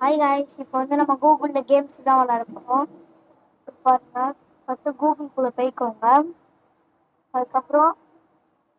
Hi guys, இப்போ வந்து நம்ம கூகுளில் கேம்ஸ் தான் விளாடுறோம். பாருங்க, ஃபஸ்ட்டு கூகுளுக்குள்ளே போய்க்கோங்க. அதுக்கப்புறம்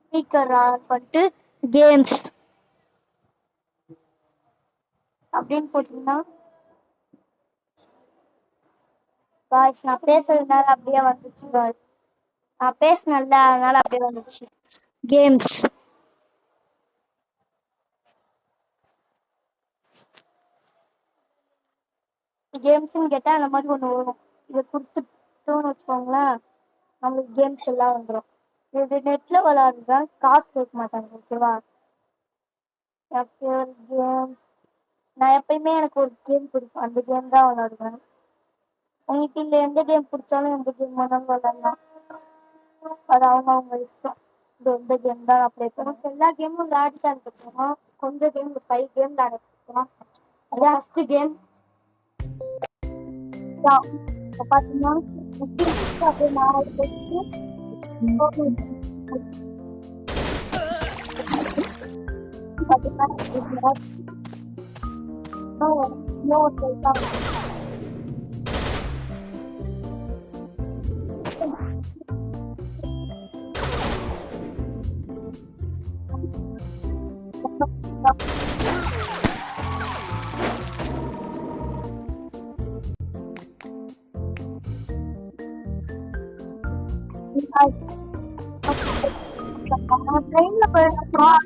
ஸ்பீக்கர் ஆன் பண்ணிட்டு கேம்ஸ் அப்படின்னு போட்டிங்கன்னா காய்ஸ் நான் பேசுறதுனால அப்படியே வந்துச்சு. காய்ஸ் நான் பேசினேன்ல அதனால அப்படியே வந்துச்சு. கேம்ஸ் கேம்ஸ்ன்னு கேட்டால் அந்த மாதிரி ஒன்று வரும். இதை கொடுத்துட்டோன்னு வச்சுக்கோங்களேன், நம்மளுக்கு கேம்ஸ் எல்லாம் வந்துடும். இது நெட்டில் விளாடுறதா, காசு கேட்க மாட்டாங்க. ஓகேவா? கேம் நான் எப்பயுமே எனக்கு ஒரு கேம் பிடிக்கும், அந்த கேம் தான் விளாடுவேன். உங்களுக்கு இல்லை எந்த கேம் பிடிச்சாலும் எந்த கேம் வேணாலும் விளாடலாம். அது அவங்க இஷ்டம். இது எந்த கேம் தான் அப்ளை பண்ணுவோம். எல்லா கேமும் விளையாடிட்டு இருக்கோம். கொஞ்சம் கேம் 5 கேம் விளையாடிருக்கோம். அதான் ஃபர்ஸ்ட் கேம் பார்த்தீங்கன்னா அப்படியே நான் ட்ரெயின்ல போயிருக்கோம்.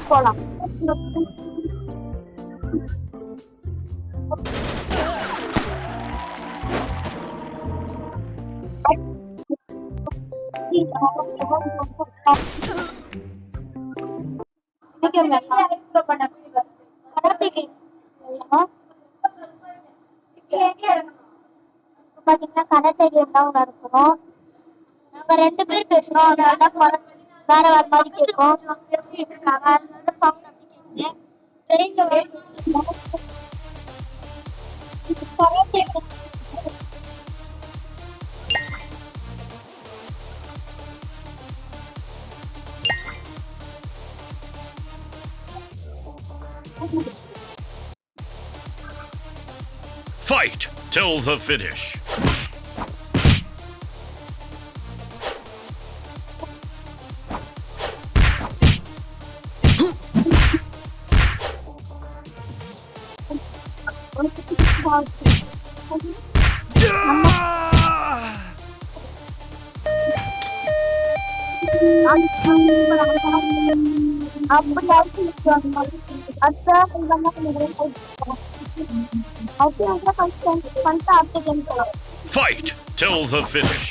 போலாம். பாத்தீங்கன்னா கராத்தே கேம் தான் நடக்கணும். நாங்க 2 பேர் பேசுறோம், அதனால வேற வேற மாதிரி கேட்கும். Fight till the finish. Fight till the finish.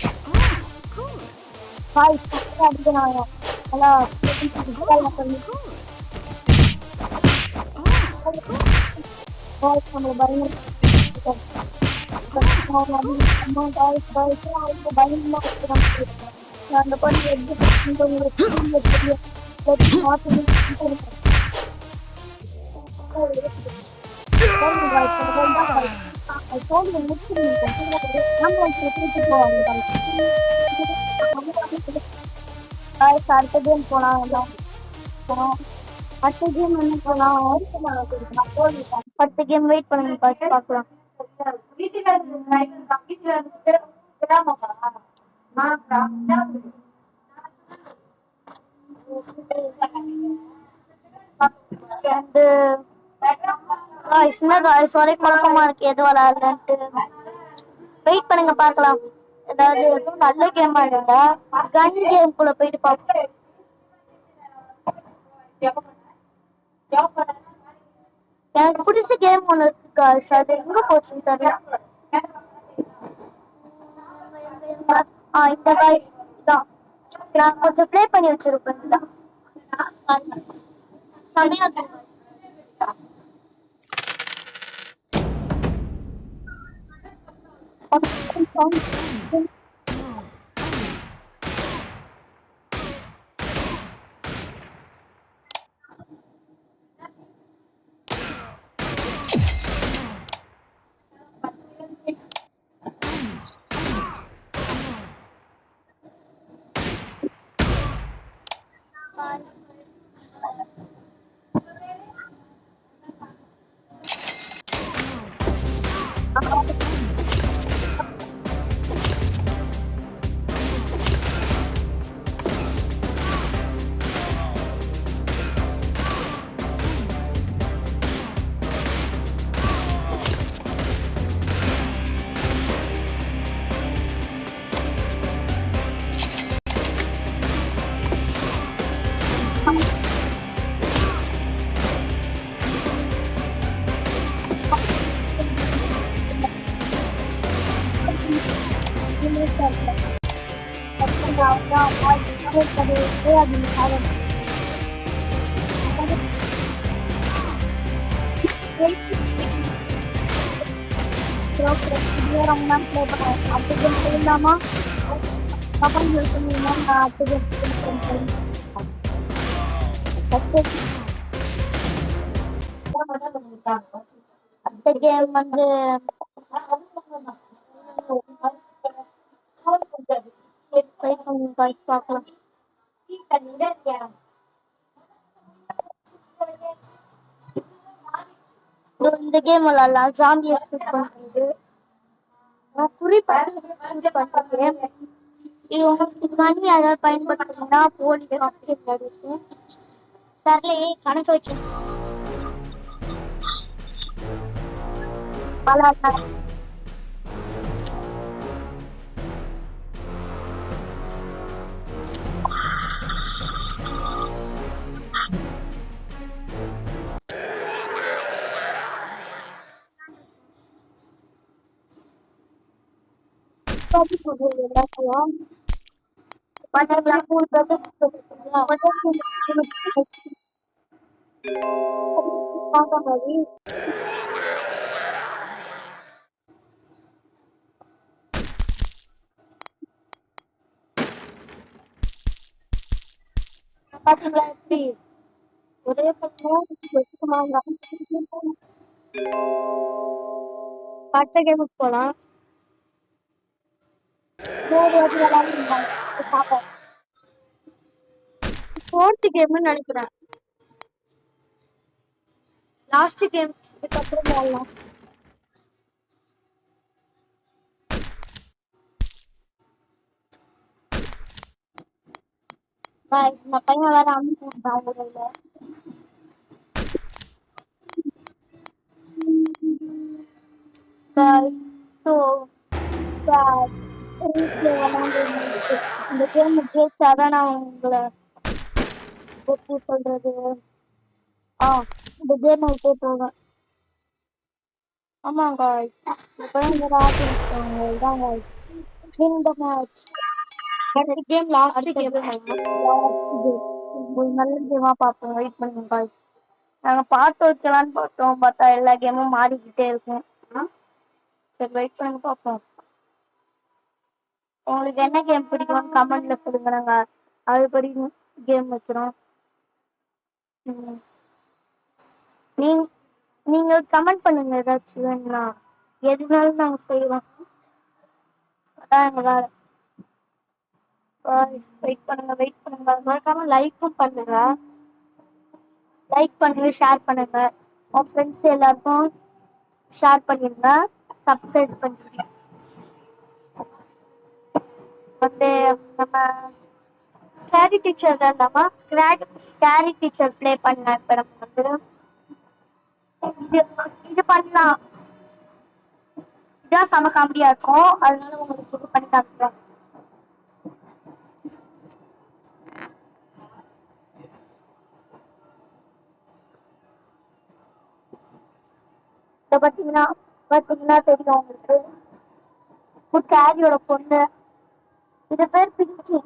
அடுத்த கேம் போலாம். அடுத்த கேம் என்ன போலாம்? அடுத்த கேம் வெயிட் பண்ணுங்க, பார்க்கலாம். சாரி, குழப்பமா இருக்கு எது விளையாடலன்ட்டு. வெயிட் பண்ணுங்க, பார்க்கலாம். ஏதாவது எதுவும் நல்ல கேமா இருந்தா கன் கேம் குள்ள போயிட்டு பார்ப்போம். எனக்கு பிடிச்ச கேம் ஒண்ணு இருக்கு, அது எங்க போச்சுன்னு தெரியல. இந்த காய்ஸ் தான் நான் கொஞ்சம் ப்ளே பண்ணி வச்சிருப்பேன். செமையா இருக்கு. அடுத்த கேம் வந்து பார்க்கலாம். இந்த கேம் விளையாடலாம். ஜாம்பியை ஸ்கிப் பண்றது. நான் குறிப்பாக பண்றேன். இது உங்களுக்கு மணி ஏதாவது பயன்படுத்துறீங்கன்னா போலீஸ் இருக்கு. தரலையே கணக்கு வச்சு பாத்தீங்களா எப்படி ஒரே பச்சை கேமுக்கு போலாம். ஃபோர்த் கேம்னு நினைக்கிறேன். லாஸ்ட் கேம் இதுக்கப்புறம் விளையாடலாம். இந்த பையன் வேற அமுச்சு ஸோ இந்த கேம் ஜெயிச்சாதான் நான் உங்களை எப்படி சொல்றது இந்த கேம் விட்டே போவேன். ஆமாங்க இந்த பையன் வேற ஆட்டிருக்காங்க. இந்த மேட்ச் கேம் லாஸ்ட் கேம் நல்ல கேமா பார்ப்போம். வெயிட் பண்ணுங்க guys. நாங்க பார்த்து வைக்கலான்னு பார்த்தோம். பார்த்தா எல்லா கேமும் மாறிக்கிட்டே இருக்கும். சரி வெயிட் பண்ணி பார்ப்போம். உங்களுக்கு என்ன கேம் பிடிக்கும்னு கமெண்ட்ல சொல்லுங்க. நாங்க அதுபடி கேம் வைக்கிறோம். நீங்க கமெண்ட் பண்ணுங்க. ஏதாச்சும் வேணும்னா எதுனாலும் நாங்க செய்வோம். அதான் எங்க வேலை. வெயிட் பண்ணுங்க மறக்காம லைக்கும் பண்ணுங்க. லைக் பண்ணுங்க, ஷேர் பண்ணுங்க. உங்க ஃப்ரெண்ட்ஸ் எல்லாருக்கும் ஷேர் பண்ணிருங்க. சப்ஸ்கிரைப் பண்ணிருங்க. வந்து நம்ம ஸ்கேரி டீச்சர் இல்லாம ஸ்கேரி டீச்சர் ப்ளே பண்ண இப்ப நம்ம வந்து இது பண்ணலாம். இதான் செம காமெடியா இருக்கும். அதனால உங்களுக்கு இது பண்ணி காட்டுறேன். இத பாத்தீங்கன்னா தெரியும் உங்களுக்கு. கேரியோட பொண்ணு. இது பேர் பிங்கி.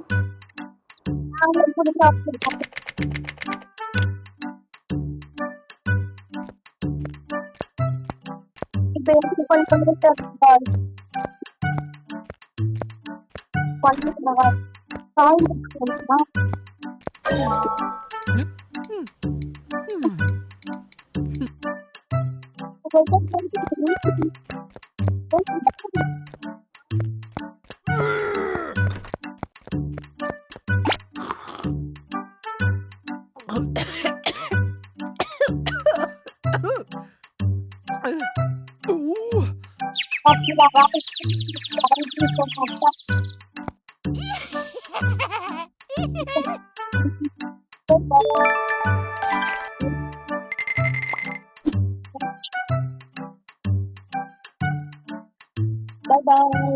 இப்ப எப்படி Bye bye.